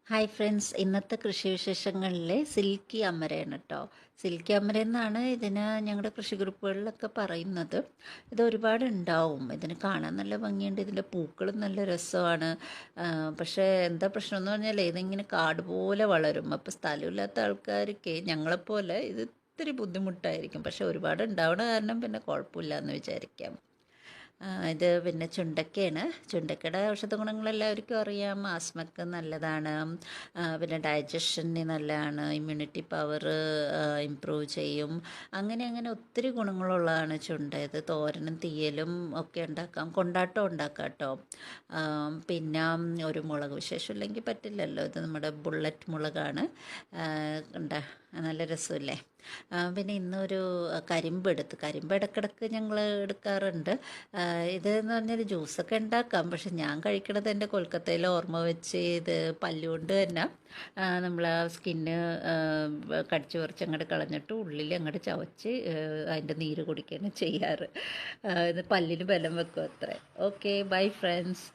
Hi friends, ഇന്നത്തെ കൃഷി വിശേഷങ്ങളിലെ silky അമരയാണ് കേട്ടോ. സിൽക്കി അമര എന്നാണ് ഇതിന് ഞങ്ങളുടെ കൃഷി ഗ്രൂപ്പുകളിലൊക്കെ പറയുന്നത്. ഇത് ഒരുപാട് ഉണ്ടാവും. ഇതിന് കാണാൻ നല്ല ഭംഗിയുണ്ട്, ഇതിൻ്റെ പൂക്കളും നല്ല രസമാണ്. പക്ഷേ എന്താ പ്രശ്നം എന്ന് പറഞ്ഞാൽ ഇതിങ്ങനെ കാട് പോലെ വളരും. അപ്പോൾ സ്ഥലമില്ലാത്ത ആൾക്കാർക്ക് ഞങ്ങളെപ്പോലെ ഇത് ഇത്തിരി ബുദ്ധിമുട്ടായിരിക്കും. പക്ഷേ ഒരുപാട് ഉണ്ടാവണ കാരണം പിന്നെ കുഴപ്പമില്ല എന്ന് വിചാരിക്കാം. ഇത് പിന്നെ ചുണ്ടക്കയാണ്. ചുണ്ടക്കയുടെ ഔഷധ ഗുണങ്ങളെല്ലാവർക്കും അറിയാം. ആസ്മക്ക് നല്ലതാണ്, പിന്നെ ഡൈജഷന് നല്ലതാണ്, ഇമ്മ്യൂണിറ്റി പവർ ഇമ്പ്രൂവ് ചെയ്യും. അങ്ങനെ ഒത്തിരി ഗുണങ്ങളുള്ളതാണ് ചുണ്ട. ഇത് തോരനും തീയലും ഒക്കെ ഉണ്ടാക്കാം, കൊണ്ടാട്ടം ഉണ്ടാക്കാം കേട്ടോ. പിന്നെ ഒരു മുളക് വിശേഷം ഇല്ലെങ്കിൽ പറ്റില്ലല്ലോ. ഇത് നമ്മുടെ ബുള്ളറ്റ് മുളകാണ്. നല്ല രസമല്ലേ. പിന്നെ ഇന്നൊരു കരിമ്പ് ഇടയ്ക്കിടയ്ക്ക് ഞങ്ങൾ എടുക്കാറുണ്ട്. ഇതെന്ന് പറഞ്ഞാൽ ജ്യൂസൊക്കെ ഉണ്ടാക്കാം, പക്ഷെ ഞാൻ കഴിക്കണത് എൻ്റെ കൊൽക്കത്തയിൽ ഓർമ്മ വെച്ച് ഇത് പല്ലുകൊണ്ട് തന്നെ നമ്മൾ ആ സ്കിന്ന് കടിച്ച് കുറച്ച് അങ്ങോട്ട് കളഞ്ഞിട്ട് ഉള്ളിൽ അങ്ങോട്ട് ചവച്ച് അതിൻ്റെ നീര് കുടിക്കുകയാണ് ചെയ്യാറ്. ഇത് പല്ലിന് ബലം വെക്കും അത്രേ. Okay, bye friends.